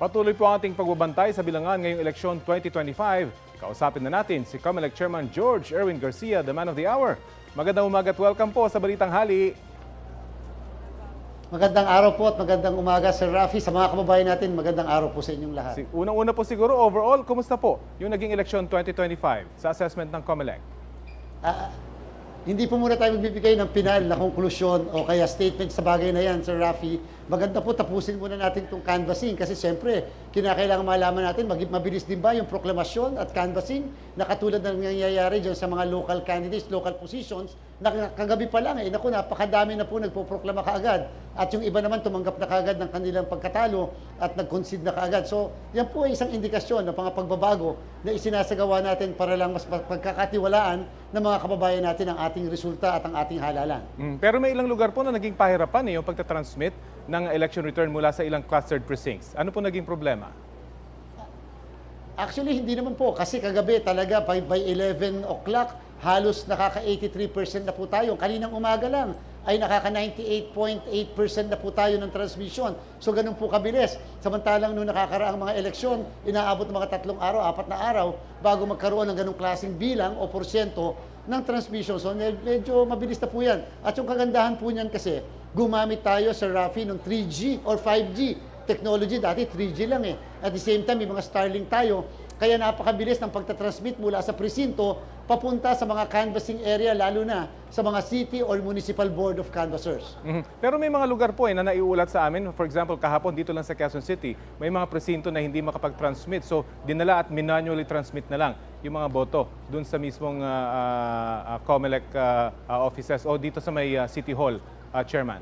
Patuloy po ang ating pagbabantay sa bilangan ngayong eleksyon 2025. Kausapin na natin si COMELEC Chairman George Erwin Garcia, the man of the hour. Magandang umaga at welcome po sa Balitang Hali. Magandang araw po at magandang umaga, Sir Rafi. Sa mga kababayan natin, magandang araw po sa inyong lahat. Unang-una po siguro, overall, kumusta po yung naging eleksyon 2025 sa assessment ng COMELEC? Hindi po muna tayo magbibigay ng pinal na konklusyon o kaya statement sa bagay na yan, Sir Rafi. Maganda po tapusin muna natin itong canvassing kasi siyempre, kinakailangan malaman natin, mabilis din ba yung proklamasyon at canvassing na katulad ng nangyayari dyan sa mga local candidates, local positions, na kagabi pa lang, naku, napakadami na po nagpoproklama kaagad. At yung iba naman tumanggap na kaagad ng kanilang pagkatalo at nag-concede na kaagad. So, yan po ay isang indikasyon ng mga pagbabago na isinasagawa natin para lang mas pagkakatiwalaan ng mga kababayan natin ang ating resulta at ang ating halalan. Pero may ilang lugar po na naging pahirapan yung pagtatransmit ng election return mula sa ilang clustered precincts. Ano po naging problema? Actually, hindi naman po. Kasi kagabi talaga by 11 o'clock, halos nakaka-83% na po tayo. Kaninang umaga lang ay nakaka-98.8% na po tayo ng transmission. So ganun po kabilis. Samantalang nung nakakaraang mga eleksyon, inaabot ng mga 3 araw, 4 na araw bago magkaroon ng ganung klaseng bilang o porsyento ng transmission. So medyo mabilis na po yan. At yung kagandahan po niyan kasi, gumamit tayo sa Rafi ng 3G or 5G technology. Dati 3G lang eh. At the same time, may mga Starlink tayo. Kaya napakabilis ng pagtatransmit mula sa presinto papunta sa mga canvassing area, lalo na sa mga city or municipal board of canvassers. Pero may mga lugar po na naiulat sa amin. For example, kahapon dito lang sa Quezon City, may mga presinto na hindi makapag-transmit. So, dinala at manually transmit na lang yung mga boto dun sa mismong COMELEC offices o dito sa may City Hall, Chairman.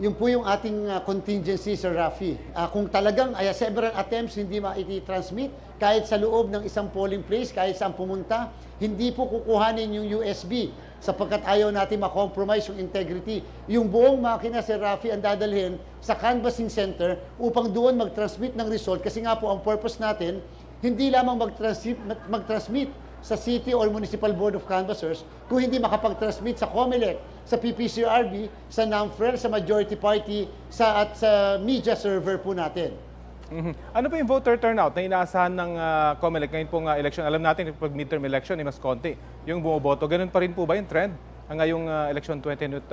Yun po yung ating contingency, Sir Rafi. Kung talagang several attempts hindi ma-transmit, kahit sa loob ng isang polling place, kahit saan pumunta, hindi po kukuhanin yung USB sapagkat ayaw natin ma-compromise yung integrity. Yung buong makina, Sir Rafi, ang dadalhin sa canvassing center upang doon mag-transmit ng result kasi nga po ang purpose natin, hindi lamang mag-transmit sa City or Municipal Board of Canvassers kung hindi makapag-transmit sa COMELEC, sa PPCRB, sa NAMFREL, sa Majority Party, at sa media server po natin. Ano po yung voter turnout na inaasahan ng COMELEC ngayon pong election? Alam natin pag midterm election ay mas konti yung bumoboto. Ganun pa rin po ba yung trend ngayong election 2025?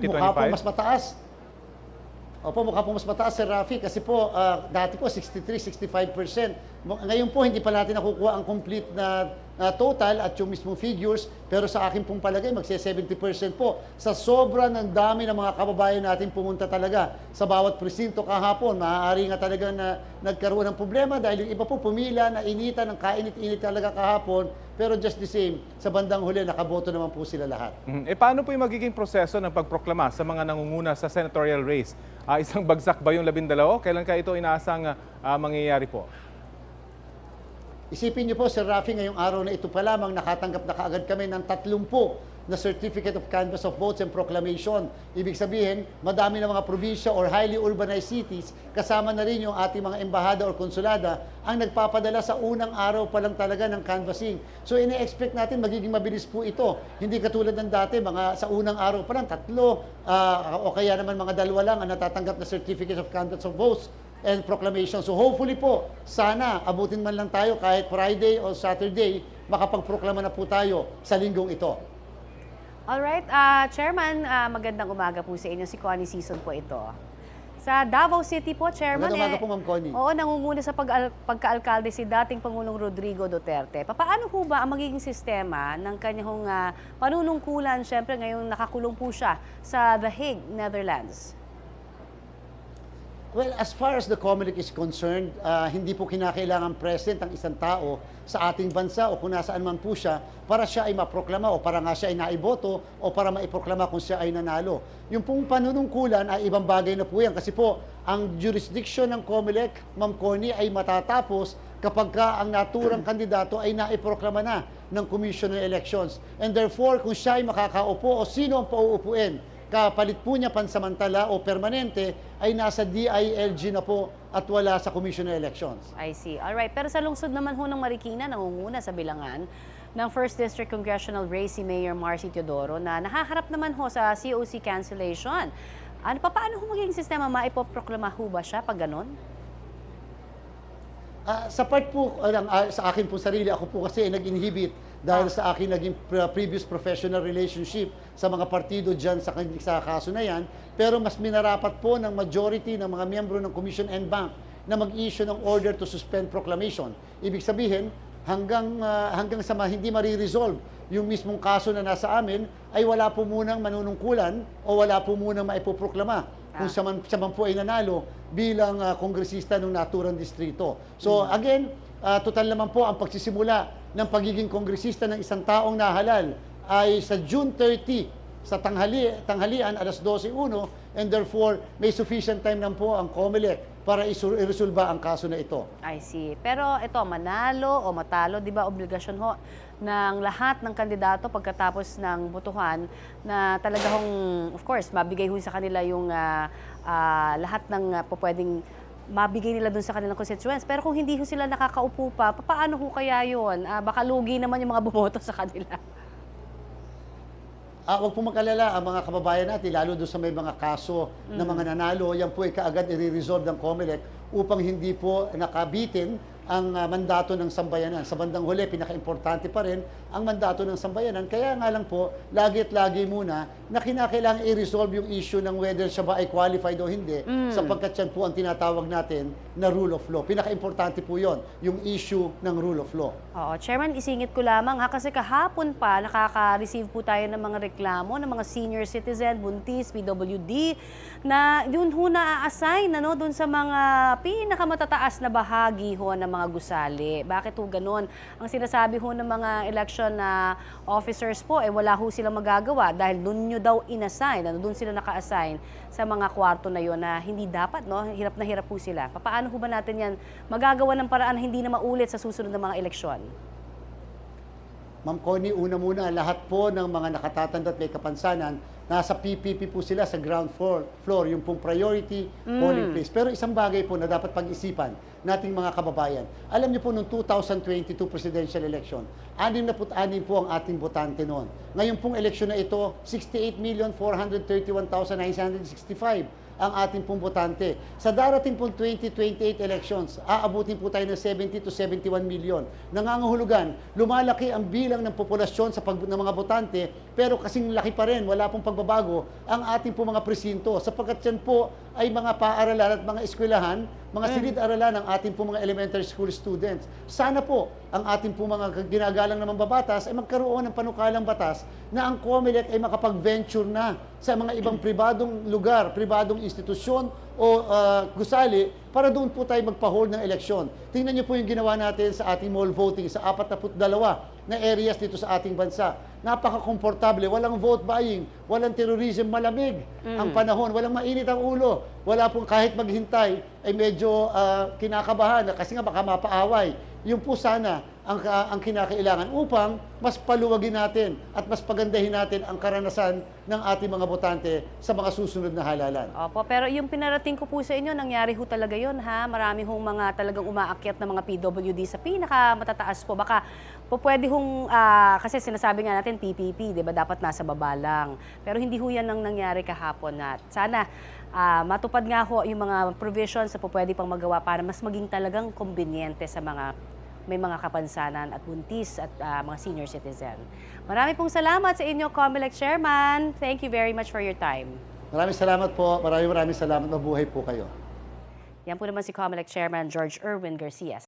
Mukha po mas mataas. Opo, mukha po mas mataas, Sir Rafi, kasi po dati po 63-65%. Ngayon po hindi pa natin nakukuha ang complete na total at yung mismong figures, pero sa akin pong palagay magse-70% po. Sa sobra ng dami ng mga kababayan natin pumunta talaga sa bawat presinto kahapon, maaari nga talaga na nagkaroon ng problema dahil yung iba po pumila, nainitan ng kainit-init talaga kahapon, pero just the same, sa bandang huli nakaboto naman po sila lahat. Paano po yung magiging proseso ng pagproklama sa mga nangunguna sa senatorial race? Isang bagsak ba yung 12? Kailan ka ito inaasang mangyayari po? Isipin niyo po, Sir Rafi, ngayong araw na ito pa lamang nakatanggap na kaagad kami ng 30 na Certificate of Canvass of Votes and Proclamation. Ibig sabihin, madami na mga probinsya or highly urbanized cities, kasama na rin yung ating mga embahada or konsulada, ang nagpapadala sa unang araw pa lang talaga ng canvassing. So, ine-expect natin magiging mabilis po ito. Hindi katulad ng dati, mga sa unang araw pa lang, 3 o kaya naman mga 2 lang ang natatanggap na Certificate of Canvass of Votes and Proclamation. So hopefully po, sana abutin man lang tayo kahit Friday o Saturday, makapagproklama na po tayo sa linggong ito. Alright, Chairman, magandang umaga po sa inyo. Si Connie Season po ito. Sa Davao City po, Chairman, Magandang umaga po, Ma'am Connie. Oo, nangunguna sa pagkaalkalde si dating Pangulong Rodrigo Duterte. Paano po ba ang magiging sistema ng kanyang panunungkulan, syempre ngayong nakakulong po siya sa The Hague, Netherlands? Well, as far as the COMELEC is concerned, hindi po kinakailangan present ang isang tao sa ating bansa o kung nasaan man po siya para siya ay maproklama o para nga siya ay naiboto o para maiproklama kung siya ay nanalo. Yung pong panunungkulan ay ibang bagay na po yan kasi po ang jurisdiction ng COMELEC, Ma'am Connie, ay matatapos kapag ang naturang kandidato ay naiproklama na ng Commission on Elections. And therefore, kung siya ay makakaupo o sino ang pauupuin, kapalit po niya pansamantala o permanente ay nasa DILG na po at wala sa Commission on Elections. I see. Alright. Pero sa lungsod naman ho ng Marikina, nangunguna sa bilangan ng 1st District Congressional Race si Mayor Marcy Teodoro na nahaharap naman ho sa COC cancellation. Paano ho magiging sistema? Maipoproklama ho ba siya pag ganon? Sa part po, sa akin po sarili, ako po kasi ay nag-inhibit dahil sa akin naging previous professional relationship sa mga partido dyan sa kaso na yan. Pero mas minarapat po ng majority ng mga miyembro ng Commission and Bank na mag-issue ng order to suspend proclamation. Ibig sabihin, hanggang sa hindi mariresolve yung mismong kaso na nasa amin, ay wala po munang manunungkulan o wala po munang maipoproklama kung siya man po ay nanalo bilang kongresista ng naturang distrito. So again, total naman po ang pagsisimula ng pagiging kongresista ng isang taong nahalal ay sa June 30 sa tanghalian alas 12:01 and therefore may sufficient time na po ang COMELEC para iresolba ang kaso na ito. I see. Pero ito, manalo o matalo, di ba obligasyon ho ng lahat ng kandidato pagkatapos ng botohan na talagang, of course, mabigay ho sa kanila yung lahat ng pwedeng mabigay nila dun sa kanilang constituents. Pero kung hindi ho sila nakakaupo pa, paano ho kaya yun? Baka lugi naman yung mga bumoto sa kanila. Huwag po mag-alala ang mga kababayan natin, lalo doon sa may mga kaso na mga nanalo, yan po ay kaagad i-resolve ng COMELEC upang hindi po nakabitin ang mandato ng sambayanan. Sa bandang huli, pinaka-importante pa rin ang mandato ng sambayanan. Kaya nga lang po, lagi at lagi muna na kinakailangan i-resolve yung issue ng whether siya ba ay qualified o hindi, sapagkat yan po ang tinatawag natin na rule of law. Pinaka-importante po yon, yung issue ng rule of law. Oo, Chairman, isingit ko lamang kasi kahapon pa nakaka-receive po tayo ng mga reklamo ng mga senior citizen, buntis, PWD, na yun ho na-assign dun sa mga pinakamatataas na bahagi ho ng mga gusali. Bakit ho ganun? Ang sinasabi ho ng mga election officers po, wala ho silang magagawa dahil dun nyo daw inassign, dun sila naka-assign sa mga kwarto na yun na hindi dapat, hirap na hirap po sila. Paano ho ba natin yan magagawa ng paraan na hindi na maulit sa susunod na mga eleksyon? Ma'am Connie, una muna, lahat po ng mga nakatatanda at may kapansanan, nasa PPP po sila sa ground floor, yung pong priority polling place. Pero isang bagay po na dapat pag-isipan nating mga kababayan. Alam niyo po, noong 2022 presidential election, 66 po ang ating botante noon. Ngayon pong eleksyon na ito, 68,431,965 ang ating pong botante. Sa darating pong 2028 elections, aabutin po tayo ng 70 to 71 million. Nangangahulugan, lumalaki ang bilang ng populasyon ng mga botante, pero kasing laki pa rin, wala pong pagbabago ang ating pong mga presinto. Sapagkat yan po ay mga paaralan at mga eskwelahan, mga silid-aralan ng ating pong mga elementary school students. Sana po ang ating pong mga ginagalang na mambabatas ay magkaroon ng panukalang batas na ang COMELEC ay makapag-venture na sa mga ibang pribadong lugar, pribadong institusyon o gusali para doon po tayo magpa-hold ng eleksyon. Tingnan niyo po yung ginawa natin sa ating mall voting sa 42 na areas dito sa ating bansa. Napaka-komportable, walang vote buying, walang terrorism, malamig ang panahon, walang mainit ang ulo, wala pong kahit maghintay ay medyo kinakabahan kasi nga baka mapaaway. Yun po sana ang kinakailangan upang mas paluwagin natin at mas pagandahin natin ang karanasan ng ating mga botante sa mga susunod na halalan. Opo, pero yung pinarating ko po sa inyo, nangyari ho talaga yun, ha? Marami hong mga talagang umaakyat na mga PWD sa pinakamatataas po. Baka po pwede hong, kasi sinasabi nga natin PPP, di ba? Dapat nasa baba lang. Pero hindi ho yan ang nangyari kahapon. At sana matupad nga ho yung mga provisions na po pwede pang magawa para mas maging talagang kombinyente sa mga may mga kapansanan at buntis at mga senior citizen. Marami pong salamat sa inyo, COMELEC Chairman. Thank you very much for your time. Maraming salamat po. Maraming salamat. Mabuhay po kayo. Yan po naman si COMELEC Chairman George Erwin Garcia.